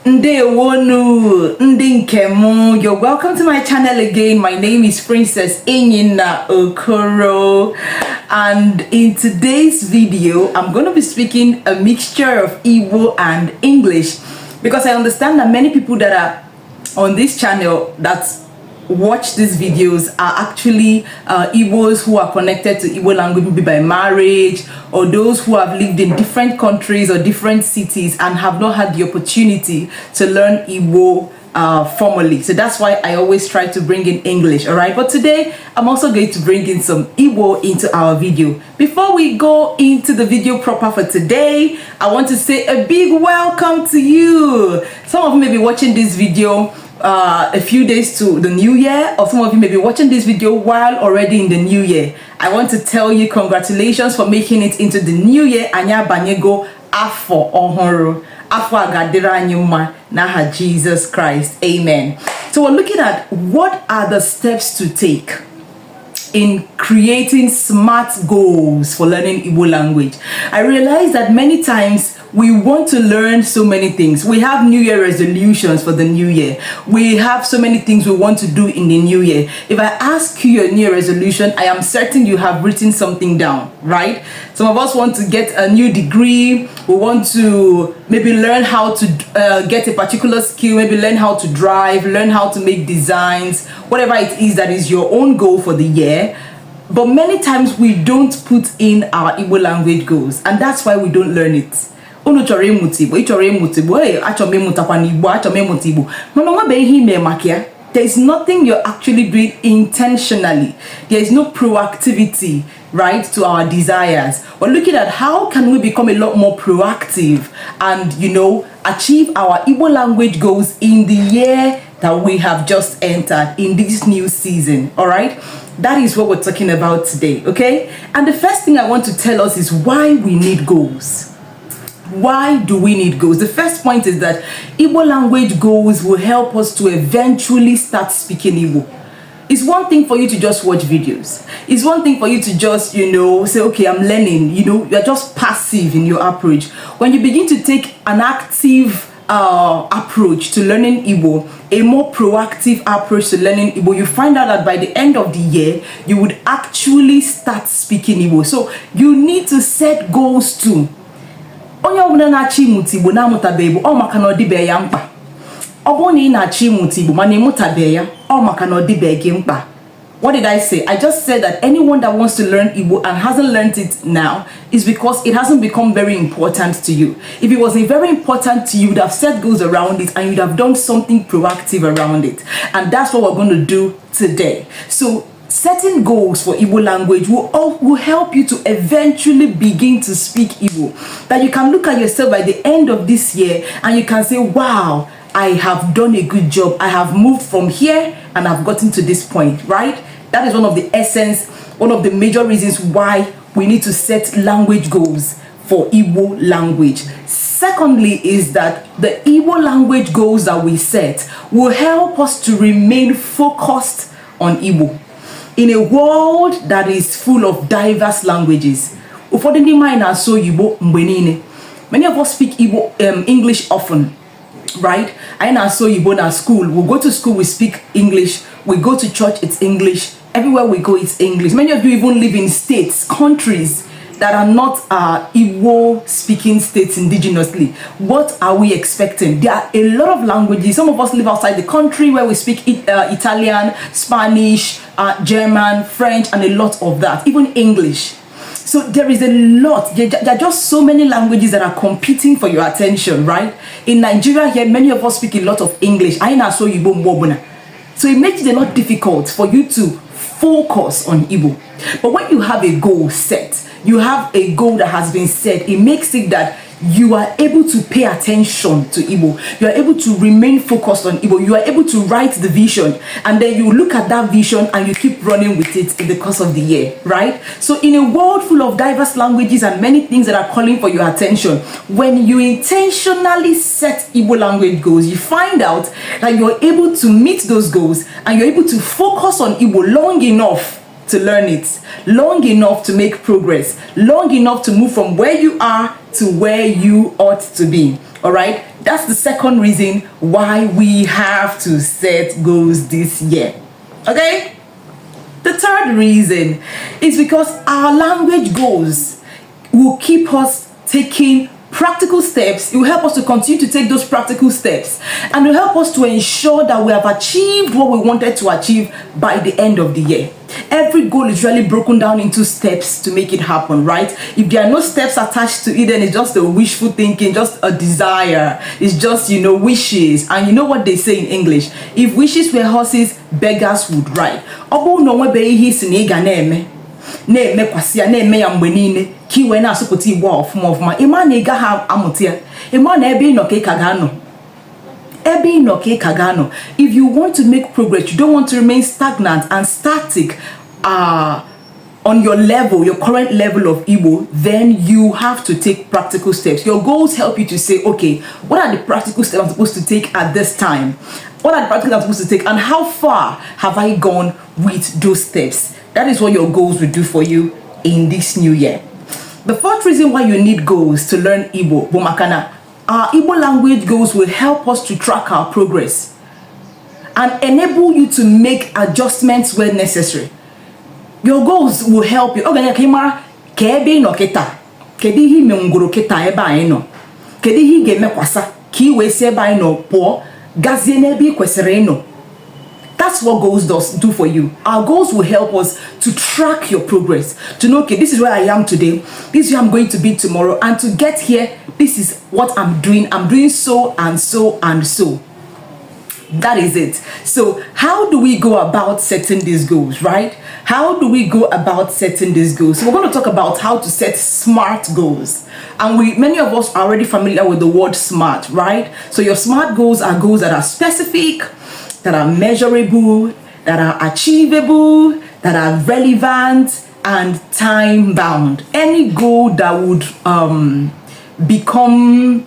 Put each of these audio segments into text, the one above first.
Ndewonu, Ndinkemu. You're welcome to my channel again. My name is Princess Enyinna-Okoro, and in today's video I'm going to be speaking a mixture of Igbo and English, because I understand that many people that are on this channel that watch these videos are actually Igbos who are connected to Igbo language, maybe by marriage, or those who have lived in different countries or different cities and have not had the opportunity to learn Igbo formally. So that's why I always try to bring in English, all right? But today I'm also going to bring in some Igbo into our video. Before we go into the video proper for today, I want to say a big welcome to you. Some of you may be watching this video a few days to the new year, or some of you may be watching this video while already in the new year. I want to tell you congratulations for making it into the new year. Anya banyego afo ohoro afo agadira anyuma naha Jesus Christ. Amen. So we're looking at what are the steps to take in creating smart goals for learning Igbo language. I realize that many times we want to learn so many things. We have New Year resolutions for the new year. We have so many things we want to do in the new year. If I ask you your New Year resolution, I am certain you have written something down, right? Some of us want to get a new degree. We want to maybe learn how to get a particular skill, maybe learn how to drive, learn how to make designs, whatever it is that is your own goal for the year. But many times we don't put in our Igbo language goals, and that's why we don't learn it. There is nothing you're actually doing intentionally. There is no proactivity, right, to our desires. We're looking at how can we become a lot more proactive and, you know, achieve our Igbo language goals in the year that we have just entered, in this new season. All right, that is what we're talking about today. Okay, and the first thing I want to tell us is why we need goals. Why do we need goals? The first point is that Igbo language goals will help us to eventually start speaking Igbo. It's one thing for you to just watch videos. It's one thing for you to just, you know, say, okay, I'm learning. You know, you're just passive in your approach. When you begin to take an active approach to learning Igbo, a more proactive approach to learning Igbo, you find out that by the end of the year, you would actually start speaking Igbo. So you need to set goals too. Onye ọbụla na-achị ịmụta Igbo na-amụtabe Igbo ọ maka na ọ dịbe ya mkpa. Ọ bụrụ na ị na-achị ịmụta Igbo mana ịmụtabe ya ọ maka na ọ dịbe gị mkpa. What did I say? I just said that anyone that wants to learn Igbo and hasn't learned it now is because it hasn't become very important to you. If it was very important to you, you'd have set goals around it and you'd have done something proactive around it. And that's what we're going to do today. So setting goals for Igbo language will help you to eventually begin to speak Igbo. That you can look at yourself by the end of this year and you can say, wow, I have done a good job. I have moved from here and I've gotten to this point, right? That is one of the essence, one of the major reasons why we need to set language goals for Igbo language. Secondly is that the Igbo language goals that we set will help us to remain focused on Igbo. In a world that is full of diverse languages, many of us speak Igbo, English often, right? I na so Igbo na school. We go to school, we speak English. We go to church, it's English. Everywhere we go, it's English. Many of you even live in states, countries that are not Igbo speaking states indigenously. What are we expecting? There are a lot of languages. Some of us live outside the country where we speak Italian, Spanish, German, French, and a lot of that, even English. So there is a lot. There are just so many languages that are competing for your attention, right? In Nigeria here, many of us speak a lot of English. So it makes it a lot difficult for you to focus on Igbo. But when you have a goal set, you have a goal that has been set, it makes it that you are able to pay attention to Igbo. You are able to remain focused on Igbo. You are able to write the vision, and then you look at that vision and you keep running with it in the course of the year, right? So in a world full of diverse languages and many things that are calling for your attention, when you intentionally set Igbo language goals, you find out that you're able to meet those goals and you're able to focus on Igbo long enough to learn it, long enough to make progress, long enough to move from where you are to where you ought to be. All right, That's the second reason why we have to set goals this year. Okay? The third reason is because our language goals will keep us taking practical steps. It will help us to continue to take those practical steps, and will help us to ensure that we have achieved what we wanted to achieve by the end of the year. Every goal is really broken down into steps to make it happen, right? If there are no steps attached to it, then it's just a wishful thinking, just a desire. It's just, wishes. And you know what they say in English? If wishes were horses, beggars would ride. Na-eme kwasia na-eme ya mgbe niile ka iwe na-asụpụta Igbo ọfụma ịma na ị gaghị amụta ya, ịma na ebe ị nọ ka ị ka ga-anọ. If you want to make progress, you don't want to remain stagnant and static on your level, your current level of Igbo, then you have to take practical steps. Your goals help you to say, okay, what are the practical steps I'm supposed to take at this time? What are the practical steps I'm supposed to take, and how far have I gone with those steps? That is what your goals will do for you in this new year. The fourth reason why you need goals to learn Igbo, Bumakana, our Igbo language goals will help us to track our progress and enable you to make adjustments where necessary. Your goals will help you. That's what goals do for you. Our goals will help us to track your progress, to know, okay, this is where I am today, this is where I'm going to be tomorrow, and to get here, this is what I'm doing. I'm doing so and so and so. That is it. So how do we go about setting these goals, right? How do we go about setting these goals? So we're going to talk about how to set SMART goals. And many of us are already familiar with the word SMART, right? So your SMART goals are goals that are specific, that are measurable, that are achievable, that are relevant, and time-bound. Any goal that would become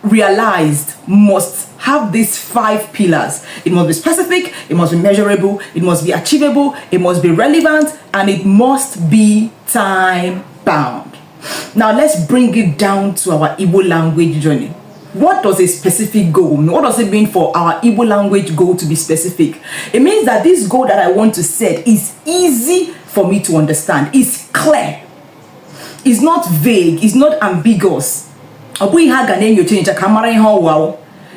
realized must have these 5 pillars. It must be specific, it must be measurable, it must be achievable, it must be relevant, and it must be time-bound. Now let's bring it down to our Igbo language journey. What does a specific goal mean? What does it mean for our Igbo language goal to be specific? It means that this goal that I want to set is easy for me to understand. It's clear. It's not vague. It's not ambiguous.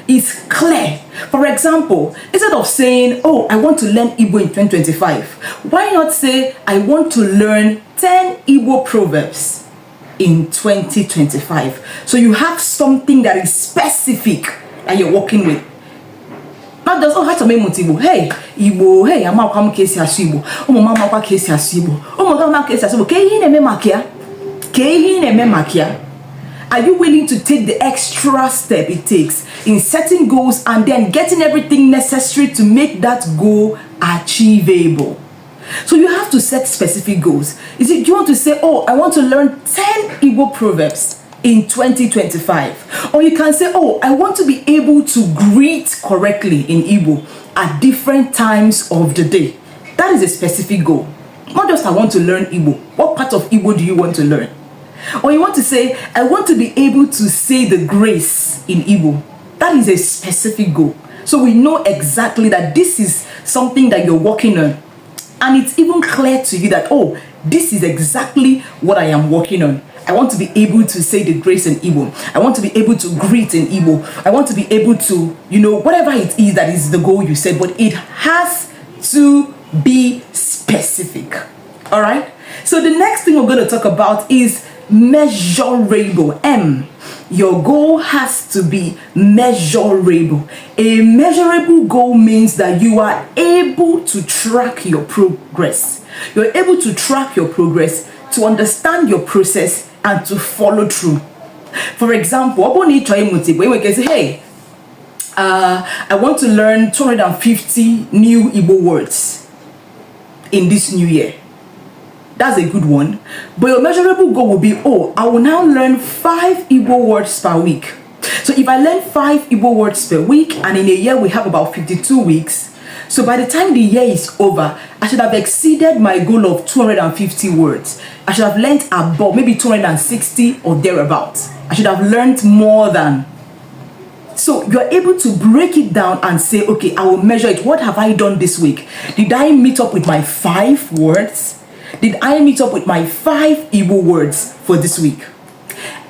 It's clear. For example, instead of saying, oh, I want to learn Igbo in 2025, why not say, I want to learn 10 Igbo proverbs in 2025? So you have something that is specific that you're working with. Not just, oh, how to make Igbo. Hey, Igbo, hey, I'm out of case as Igbo. Oh, mama, what case as Igbo. Oh, mama, case as Igbo. Are you willing to take the extra step it takes in setting goals and then getting everything necessary to make that goal achievable? So you have to set specific goals. Do you want to say, oh, I want to learn 10 Igbo proverbs in 2025? Or you can say, oh, I want to be able to greet correctly in Igbo at different times of the day. That is a specific goal. Not just I want to learn Igbo. What part of Igbo do you want to learn? Or you want to say, I want to be able to say the grace in Igbo. That is a specific goal. So we know exactly that this is something that you're working on. And it's even clear to you that, oh, this is exactly what I am working on. I want to be able to say the grace in Igbo. I want to be able to greet in Igbo. I want to be able to, whatever it is that is the goal you set, but it has to be specific. All right? So the next thing we're going to talk about is measurable. Your goal has to be measurable. A measurable goal means that you are able to track your progress. You're able to track your progress, to understand your process, and to follow through. For example, we can say, hey, I want to learn 250 new Igbo words in this new year. That's a good one. But your measurable goal will be, oh, I will now learn 5 Igbo words per week. So if I learn 5 Igbo words per week, and in a year we have about 52 weeks, so by the time the year is over, I should have exceeded my goal of 250 words. I should have learned about maybe 260 or thereabouts. I should have learned more than So you're able to break it down and say, okay, I will measure it. What have I done this week? Did I meet up with my 5 words? Did I meet up with my 5 Igbo words for this week?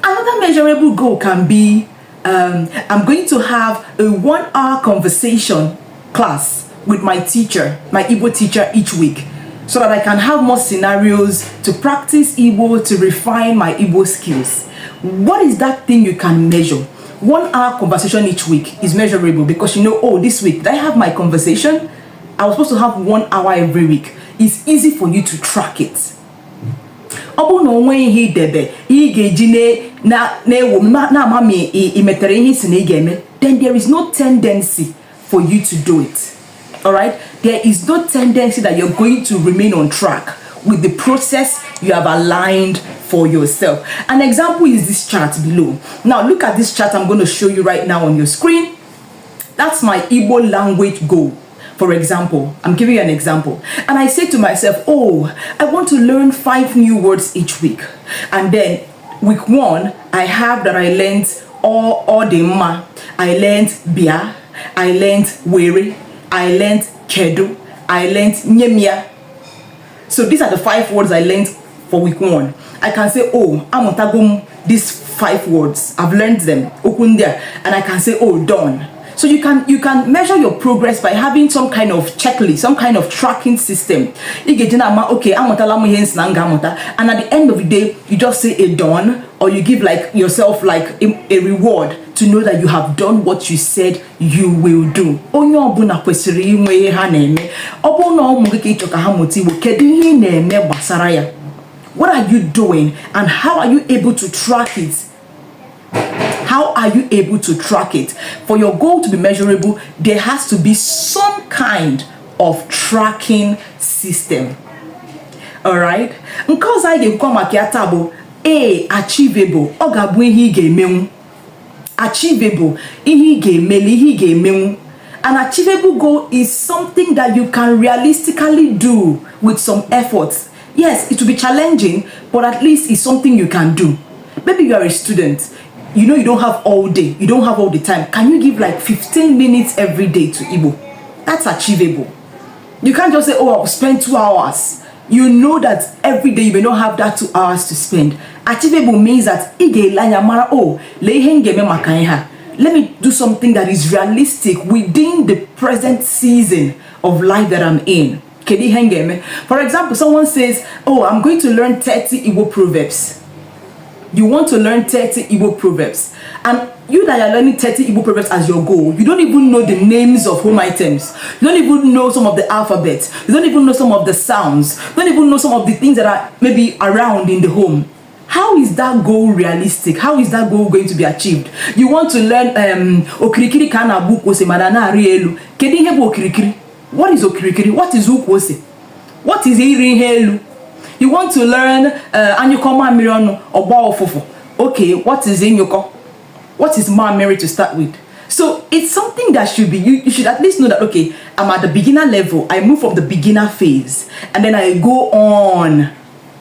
Another measurable goal can be, I'm going to have a 1-hour conversation class with my teacher, my Igbo teacher each week, so that I can have more scenarios to practice Igbo, to refine my Igbo skills. What is that thing you can measure? 1-hour conversation each week is measurable because you know, oh, this week, did I have my conversation? I was supposed to have 1 hour every week. It's easy for you to track it. Then there is no tendency for you to do it. Alright? There is no tendency that you're going to remain on track with the process you have aligned for yourself. An example is this chart below. Now look at this chart I'm going to show you right now on your screen. That's my Igbo language goal. For example, I'm giving you an example. And I say to myself, oh, I want to learn 5 new words each week. And then week 1, I have that I learned Odema, I learned Bia, I learned Were, I learned Kedu, I learned Nyemia. So these are the 5 words I learned for week 1. I can say, oh, I'm on these 5 words. I've learned them. Okundia. And I can say, oh, done. So you can measure your progress by having some kind of checklist, some kind of tracking system. Okay, and at the end of the day, you just say a done, or you give like yourself like a reward to know that you have done what you said you will do. What are you doing and how are you able to track it? How are you able to track it? For your goal to be measurable, there has to be some kind of tracking system. All right? Because I get come achievable. Achievable. An achievable goal is something that you can realistically do with some efforts. Yes, it will be challenging, but at least it's something you can do. Maybe you are a student. You know you don't have all day. You don't have all the time. Can you give like 15 minutes every day to Igbo? That's achievable. You can't just say, oh, I'll spend 2 hours. You know that every day you may not have that 2 hours to spend. Achievable means that, let me do something that is realistic within the present season of life that I'm in. For example, someone says, oh, I'm going to learn 30 Igbo proverbs. You want to learn 30 Igbo proverbs. And you that are learning 30 Igbo proverbs as your goal, you don't even know the names of home items. You don't even know some of the alphabet. You don't even know some of the sounds. You don't even know some of the things that are maybe around in the home. How is that goal realistic? How is that goal going to be achieved? You want to learn okirikiri kana buku se madana arielu. Kedi hebo okirikiri. What is okirikiri? What is ukwose? What is iri helu? You want to learn anyuko mamiri oba ofofo. Okay, what is inyuko? What is mamiri to start with? So it's something that should be, you should at least know that, okay, I'm at the beginner level. I move from the beginner phase and then I go on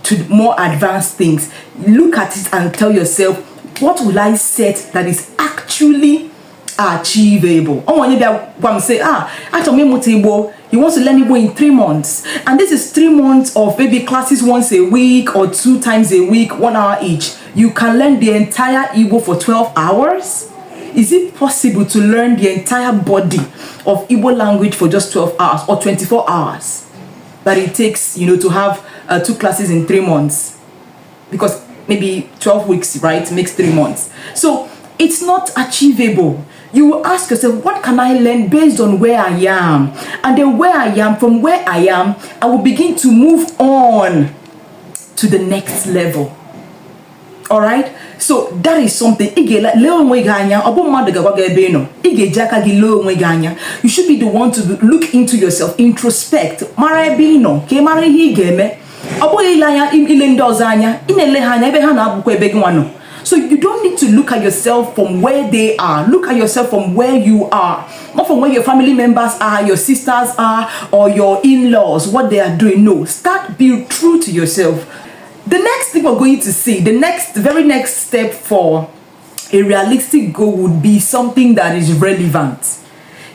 to more advanced things. Look at it and tell yourself, what will I set that is actually achievable? Oh, maybe I say, he wants to learn Igbo in 3 months, and this is 3 months of maybe classes once a week or 2 times a week, 1 hour each. You can learn the entire Igbo for 12 hours. Is it possible to learn the entire body of Igbo language for just 12 hours or 24 hours that it takes, to have 2 classes in 3 months? Because maybe 12 weeks, right, makes 3 months. So it's not achievable. You will ask yourself, what can I learn based on where I am? And then from where I am, I will begin to move on to the next level. All right? So that is something. You should be the one to look into yourself, introspect. So you don't need to look at yourself from where they are. Look at yourself from where you are. Not from where your family members are, your sisters are, or your in-laws, what they are doing. No, be true to yourself. The next thing we're going to see, the very next step for a realistic goal would be something that is relevant.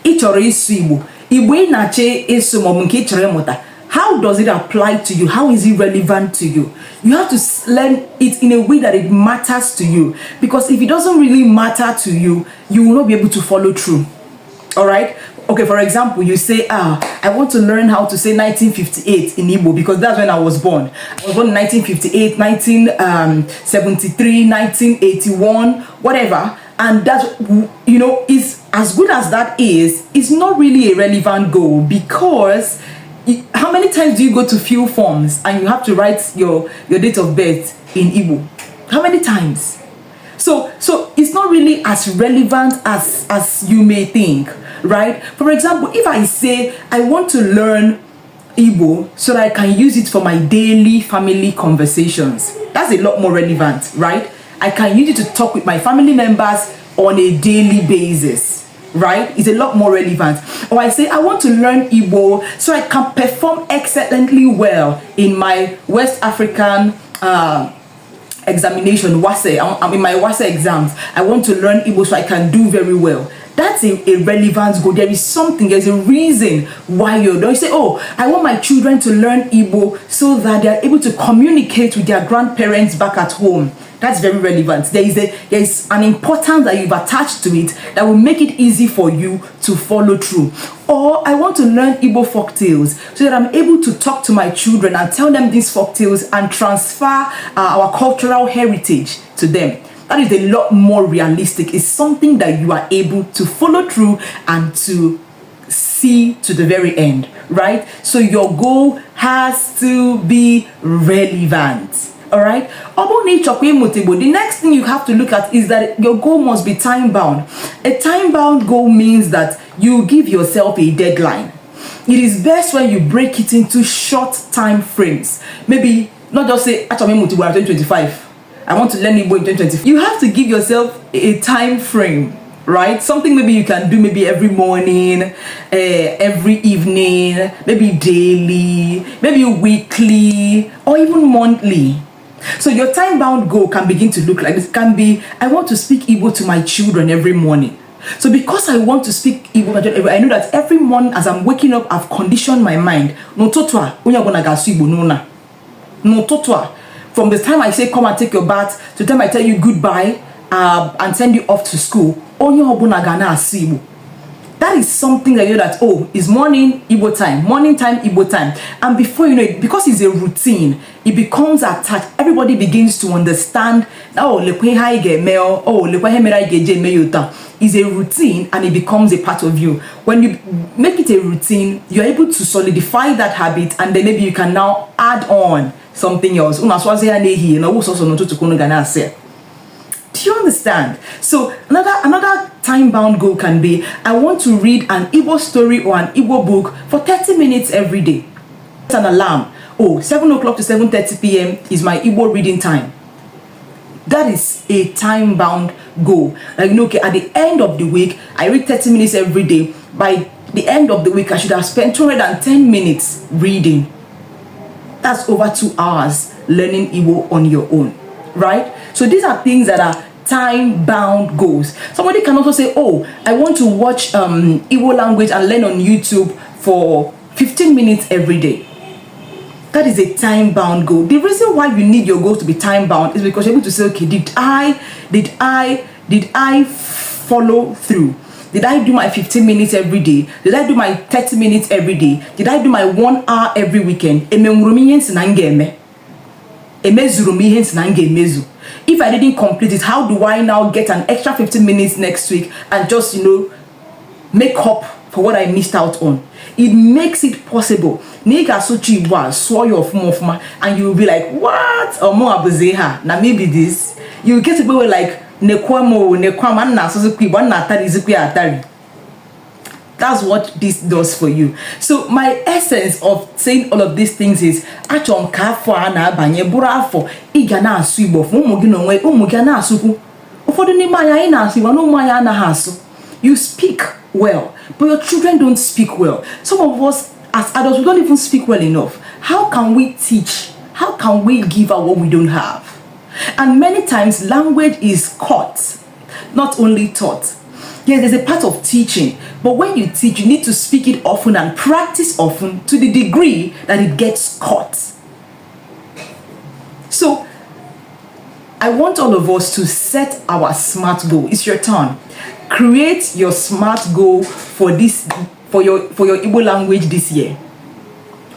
Ịchọrọ ịsụ Igbo. Igbo ị na-achọ ịsụ maọbụ nke ịchọrọ ịmụta. How does it apply to you? How is it relevant to you? You have to learn it in a way that it matters to you. Because if it doesn't really matter to you, you will not be able to follow through. All right? Okay, for example, you say, I want to learn how to say 1958 in Igbo because that's when I was born. I was born in 1958, 1973, 1981, whatever. And that, you know, is as good as that is, it's not really a relevant goal because how many times do you go to fill forms and you have to write your date of birth in Igbo? How many times? So it's not really as relevant as you may think, right? For example, if I say I want to learn Igbo so that I can use it for my daily family conversations, that's a lot more relevant, right? I can use it to talk with my family members on a daily basis, right? It's a lot more relevant. Or I say I want to learn Igbo so I can perform excellently well in my West African examination, WASE. I'm in my WASE exams. I want to learn Igbo so I can do very well. That's a relevant goal. There is something, there's a reason why you're doing. You say, oh, I want my children to learn Igbo so that they are able to communicate with their grandparents back at home. That's very relevant. There is an importance that you've attached to it that will make it easy for you to follow through. Or I want to learn Igbo folktales so that I'm able to talk to my children and tell them these folktales and transfer our cultural heritage to them. That is a lot more realistic. It's something that you are able to follow through and to see to the very end, right? So your goal has to be relevant. All right. The next thing you have to look at is that your goal must be time bound. A time bound goal means that you give yourself a deadline. It is best when you break it into short time frames. Maybe not just say 2025. I want to learn Igbo in 2025. You have to give yourself a time frame, right? Something maybe you can do maybe every morning, every evening, maybe daily, maybe weekly, or even monthly. So your time-bound goal can begin to look like this. It can be, I want to speak Igbo to my children every morning. So because I want to speak Igbo, I know that every morning as I'm waking up, I've conditioned my mind. No totwa, no totwa. From the time I say come and take your bath to the time I tell you goodbye and send you off to school, that is something that you know that, oh, it's morning Igbo time, morning time Igbo time. And before you know it, because it's a routine, it becomes attached. Everybody begins to understand, oh, it's a routine and it becomes a part of you. When you make it a routine, you're able to solidify that habit and then maybe you can now add on something else. Do you understand? So another time-bound goal can be, I want to read an Igbo story or an Igbo book for 30 minutes every day. It's an alarm. Oh, 7 o'clock to 7:30 p.m. is my Igbo reading time. That is a time-bound goal. Like, okay, at the end of the week, I read 30 minutes every day. By the end of the week, I should have spent 210 minutes reading. That's over 2 hours learning Igbo on your own, right? So these are things that are time-bound goals. Somebody can also say, oh, I want to watch Igbo language and learn on YouTube for 15 minutes every day. That is a time-bound goal. The reason why you need your goals to be time-bound is because you're able to say, okay, did I follow through? Did I do my 15 minutes every day? Did I do my 30 minutes every day? Did I do my 1 hour every weekend? If I didn't complete it, how do I now get an extra 15 minutes next week and just, make up for what I missed out on? It makes it possible. And you will be like, what? Or more abuzeha. Now maybe this. You get people like that's what this does for you. So my essence of saying all of these things is you speak well, but your children don't speak well. Some of us as adults, we don't even speak well enough. How can we teach? How can we give out what we don't have? And many times language is caught not only taught. Yes, there's a part of teaching, but when you teach, you need to speak it often and practice often to the degree that it gets caught. So, I want all of us to set our SMART goal. It's your turn. Create your SMART goal for your Igbo language this year.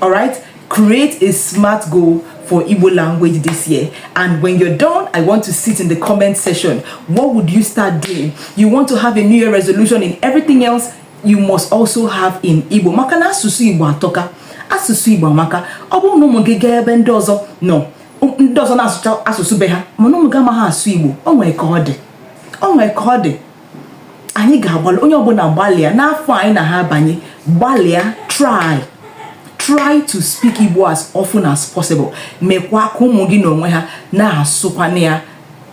All right? Create a SMART goal for Igbo language this year. And when you're done, I want to sit in the comment section. What would you start doing? You want to have a New Year resolution in everything else, you must also have in Igbo. Maka na asusu Igbo atoka. Asusu Igbo amaka. Obu no mo gege ebe ndị ọzọ. No. Ndị ọzọ na asusu be ha. Mana ụmụ ga ma ha asu Igbo. O nwere ka ọ dị. O nwere ka ọ dị. Anyị ga-agbalị onye ọbụla gbalịa n'afọ anyị na ha banye. Gbalịa, try to speak Igbo as often as possible. Mekwa ka ụmụ gị n'onwe ha na-asụkwana ya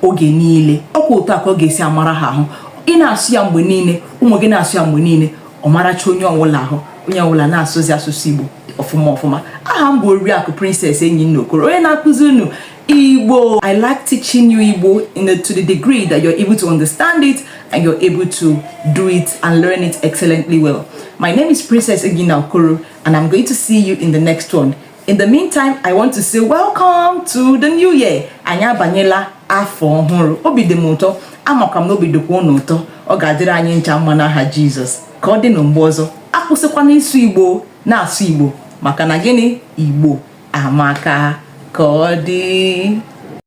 oge niile. Ọkwa otu a ka ọ ga-esi amara ha ahụ. Ị na-asụ ya mgbe niile, ụmụ gị na-asụ ya mgbe niile, ọ maracha onye ọbụla ahụ. Onye ọbụla na-asụzi asụsụ Igbo ọfụma. Aha m bụ Oriakụ Princess Enyinna-Okoro, onye na-akụzi unu Igbo. I like teaching you Igbo to the degree that you're able to understand it and you're able to do it and learn it excellently well. My name is Princess Enyinna-Okoro and I'm going to see you in the next one. In the meantime, I want to say welcome to the new year. Anya banyela afọ ọhụrụ. Obi dị m ụtọ, amakwa m na obi dịkwa unu ụtọ. Ọ ga-adịrị anyị ncha mma n'aha Jizọs. Ka ọ dị na mgbe ọzọ, akwụsịkwana ịsụ Igbo na-asụ Igbo maka na gịnị? Igbo amaka. Ka ọ dị.